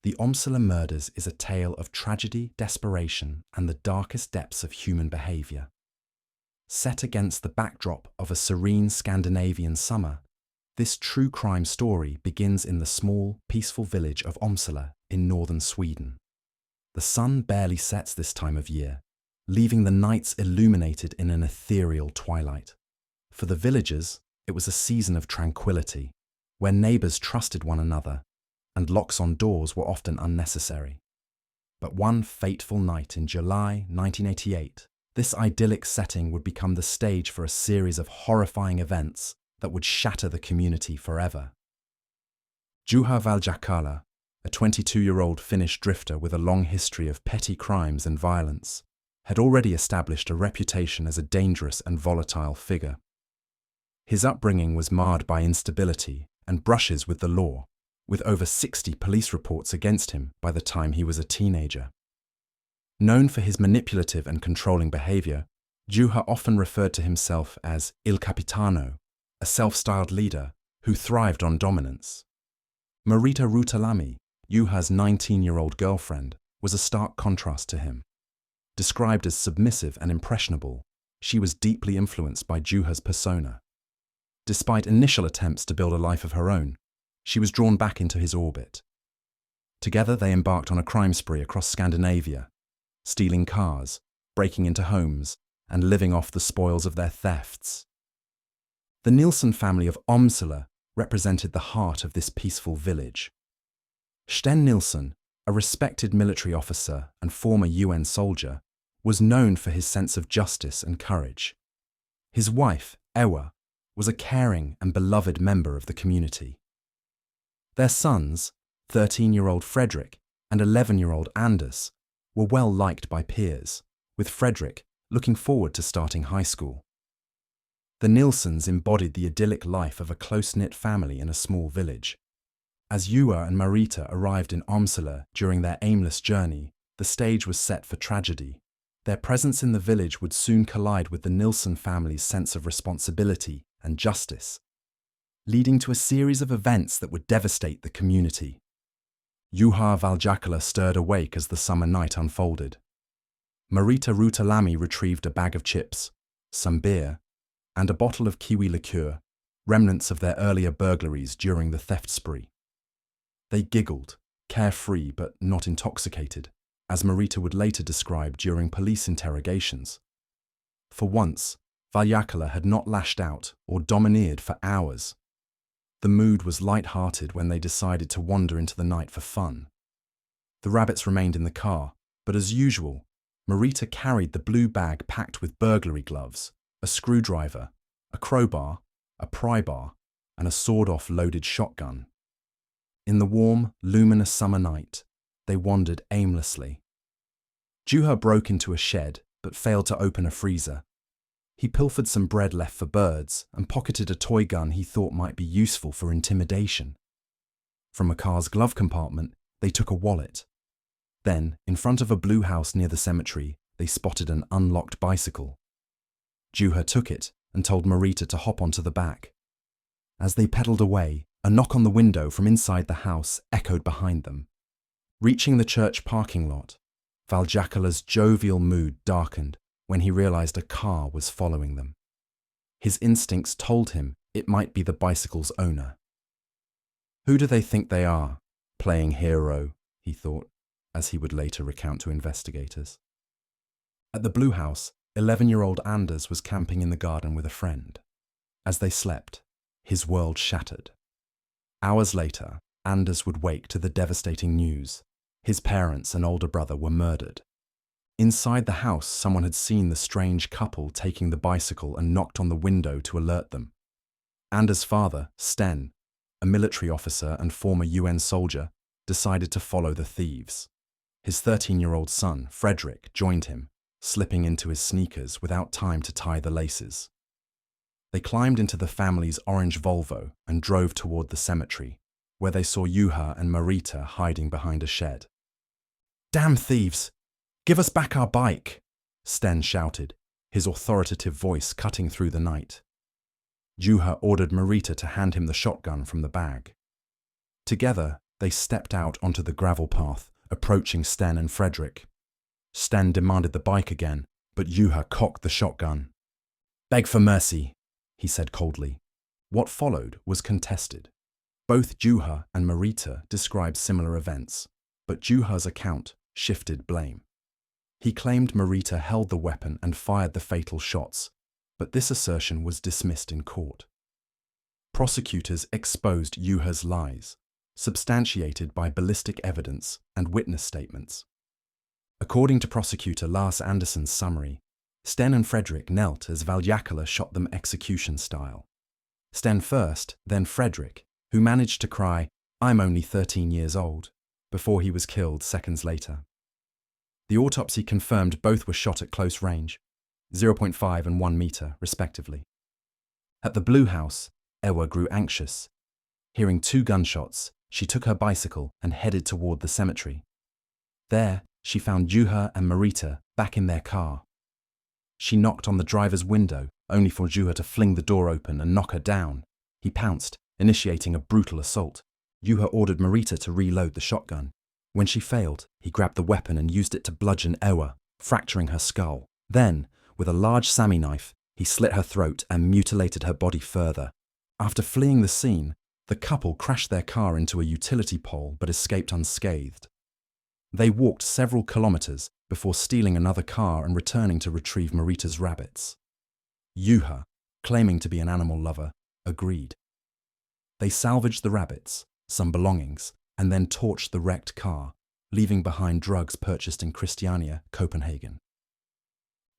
The Åmsele Murders is a tale of tragedy, desperation, and the darkest depths of human behaviour. Set against the backdrop of a serene Scandinavian summer, this true crime story begins in the small, peaceful village of Åmsele in northern Sweden. The sun barely sets this time of year, leaving the nights illuminated in an ethereal twilight. For the villagers, it was a season of tranquility, where neighbours trusted one another, and locks on doors were often unnecessary. But one fateful night in July 1988, this idyllic setting would become the stage for a series of horrifying events that would shatter the community forever. Juha Valjakkala, a 22-year-old Finnish drifter with a long history of petty crimes and violence, had already established a reputation as a dangerous and volatile figure. His upbringing was marred by instability and brushes with the law, with over 60 police reports against him by the time he was a teenager. Known for his manipulative and controlling behaviour, Juha often referred to himself as Il Capitano, a self-styled leader who thrived on dominance. Marita Routalammi, Juha's 19-year-old girlfriend, was a stark contrast to him. Described as submissive and impressionable, she was deeply influenced by Juha's persona. Despite initial attempts to build a life of her own, she was drawn back into his orbit. Together they embarked on a crime spree across Scandinavia, stealing cars, breaking into homes, and living off the spoils of their thefts. The Nilsson family of Åmsele represented the heart of this peaceful village. Sten Nilsson, a respected military officer and former UN soldier, was known for his sense of justice and courage. His wife, Ewa, was a caring and beloved member of the community. Their sons, 13-year-old Fredrik and 11-year-old Anders, were well liked by peers, with Fredrik looking forward to starting high school. The Nilssons embodied the idyllic life of a close-knit family in a small village. As Juha and Marita arrived in Åmsele during their aimless journey, the stage was set for tragedy. Their presence in the village would soon collide with the Nilsson family's sense of responsibility and justice, leading to a series of events that would devastate the community. Juha Valjakkala stirred awake as the summer night unfolded. Marita Routalammi retrieved a bag of chips, some beer, and a bottle of kiwi liqueur, remnants of their earlier burglaries during the theft spree. They giggled, carefree but not intoxicated, as Marita would later describe during police interrogations. For once, Valjakkala had not lashed out or domineered for hours. The mood was light-hearted when they decided to wander into the night for fun. The rabbits remained in the car, but as usual, Marita carried the blue bag packed with burglary gloves, a screwdriver, a crowbar, a pry bar, and a sawed-off loaded shotgun. In the warm, luminous summer night, they wandered aimlessly. Juha broke into a shed, but failed to open a freezer. He pilfered some bread left for birds and pocketed a toy gun he thought might be useful for intimidation. From a car's glove compartment, they took a wallet. Then, in front of a blue house near the cemetery, they spotted an unlocked bicycle. Juha took it and told Marita to hop onto the back. As they pedalled away, a knock on the window from inside the house echoed behind them. Reaching the church parking lot, Valjakkala's jovial mood darkened when he realized a car was following them. His instincts told him it might be the bicycle's owner. Who do they think they are, playing hero, he thought, as he would later recount to investigators. At the blue house, 11-year-old Anders was camping in the garden with a friend. As they slept, his world shattered. Hours later, Anders would wake to the devastating news. His parents and older brother were murdered. Inside the house, someone had seen the strange couple taking the bicycle and knocked on the window to alert them. Anders' father, Sten, a military officer and former UN soldier, decided to follow the thieves. His 13-year-old son, Fredrik, joined him, slipping into his sneakers without time to tie the laces. They climbed into the family's orange Volvo and drove toward the cemetery, where they saw Juha and Marita hiding behind a shed. "Damn thieves! Give us back our bike!" Sten shouted, his authoritative voice cutting through the night. Juha ordered Marita to hand him the shotgun from the bag. Together, They stepped out onto the gravel path, approaching Sten and Fredrik. Sten demanded the bike again, but Juha cocked the shotgun. "Beg for mercy," he said coldly. What followed was contested. Both Juha and Marita described similar events, but Juha's account shifted blame. He claimed Marita held the weapon and fired the fatal shots, but this assertion was dismissed in court. Prosecutors exposed Juha's lies, substantiated by ballistic evidence and witness statements. According to prosecutor Lars Andersson's summary, Sten and Fredrik knelt as Valjakkala shot them execution style. Sten first, then Fredrik, who managed to cry, "I'm only 13 years old," before he was killed seconds later. The autopsy confirmed both were shot at close range, 0.5 and 1 meter, respectively. At the Blue House, Ewa grew anxious. Hearing 2 gunshots, she took her bicycle and headed toward the cemetery. There, she found Juha and Marita back in their car. She knocked on the driver's window, only for Juha to fling the door open and knock her down. He pounced, initiating a brutal assault. Juha ordered Marita to reload the shotgun. When she failed, he grabbed the weapon and used it to bludgeon Ewa, fracturing her skull. Then, with a large Sami knife, he slit her throat and mutilated her body further. After fleeing the scene, the couple crashed their car into a utility pole but escaped unscathed. They walked several kilometers before stealing another car and returning to retrieve Marita's rabbits. Juha, claiming to be an animal lover, agreed. They salvaged the rabbits, some belongings, and then torched the wrecked car, leaving behind drugs purchased in Christiania, Copenhagen.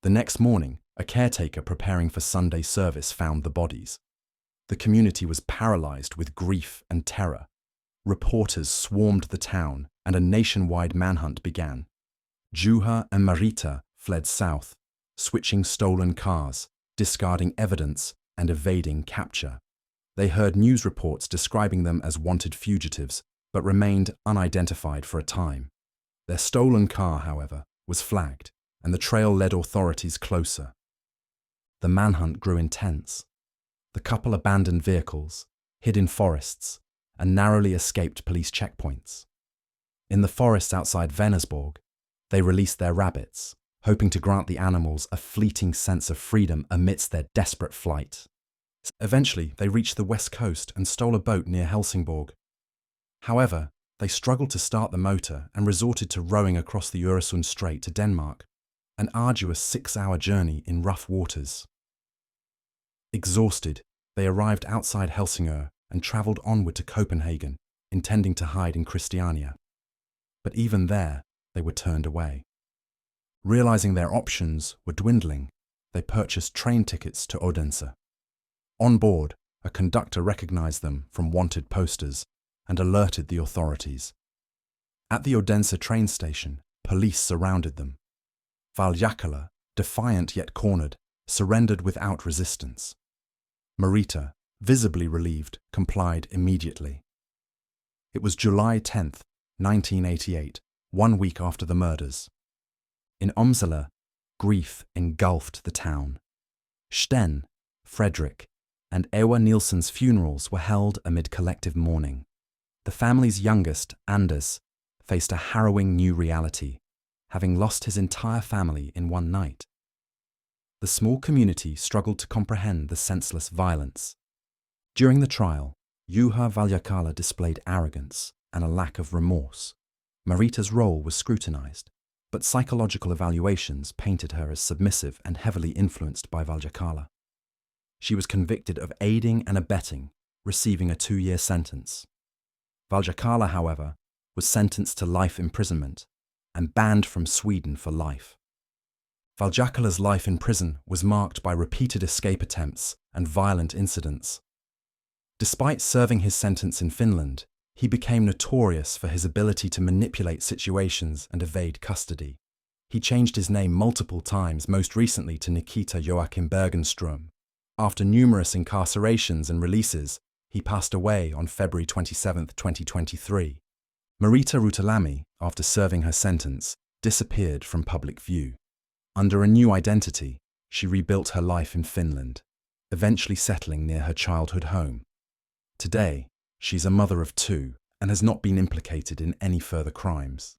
The next morning, a caretaker preparing for Sunday service found the bodies. The community was paralyzed with grief and terror. Reporters swarmed the town, and a nationwide manhunt began. Juha and Marita fled south, switching stolen cars, discarding evidence, and evading capture. They heard news reports describing them as wanted fugitives, but remained unidentified for a time. Their stolen car, however, was flagged, and the trail led authorities closer. The manhunt grew intense. The couple abandoned vehicles, hid in forests, and narrowly escaped police checkpoints. In the forests outside Vänersborg, they released their rabbits, hoping to grant the animals a fleeting sense of freedom amidst their desperate flight. Eventually, they reached the west coast and stole a boat near Helsingborg. However, they struggled to start the motor and resorted to rowing across the Öresund Strait to Denmark, an arduous 6-hour journey in rough waters. Exhausted, they arrived outside Helsingør and travelled onward to Copenhagen, intending to hide in Christiania. But even there, they were turned away. Realising their options were dwindling, they purchased train tickets to Odense. On board, a conductor recognised them from wanted posters and alerted the authorities. At the Odense train station, police surrounded them. Valjakkala, defiant yet cornered, surrendered without resistance. Marita, visibly relieved, complied immediately. It was July 10th, 1988, 1 week after the murders. In Åmsele, grief engulfed the town. Sten, Fredrik, and Ewa Nilsson's funerals were held amid collective mourning. The family's youngest, Anders, faced a harrowing new reality, having lost his entire family in one night. The small community struggled to comprehend the senseless violence. During the trial, Juha Valjakkala displayed arrogance and a lack of remorse. Marita's role was scrutinized, but psychological evaluations painted her as submissive and heavily influenced by Valjakkala. She was convicted of aiding and abetting, receiving a 2-year sentence. Valjakkala, however, was sentenced to life imprisonment and banned from Sweden for life. Valjakkala's life in prison was marked by repeated escape attempts and violent incidents. Despite serving his sentence in Finland, he became notorious for his ability to manipulate situations and evade custody. He changed his name multiple times, most recently to Nikita Joachim Bergenström. After numerous incarcerations and releases, he passed away on February 27, 2023. Marita Routalammi, after serving her sentence, disappeared from public view. Under a new identity, she rebuilt her life in Finland, eventually settling near her childhood home. Today, she's a mother of 2 and has not been implicated in any further crimes.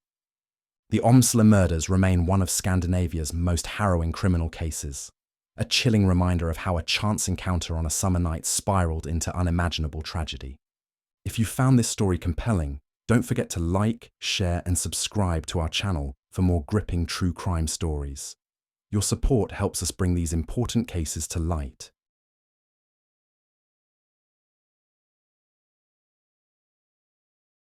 The Åmsele Murders remain one of Scandinavia's most harrowing criminal cases, a chilling reminder of how a chance encounter on a summer night spiraled into unimaginable tragedy. If you found this story compelling, don't forget to like, share, and subscribe to our channel for more gripping true crime stories. Your support helps us bring these important cases to light.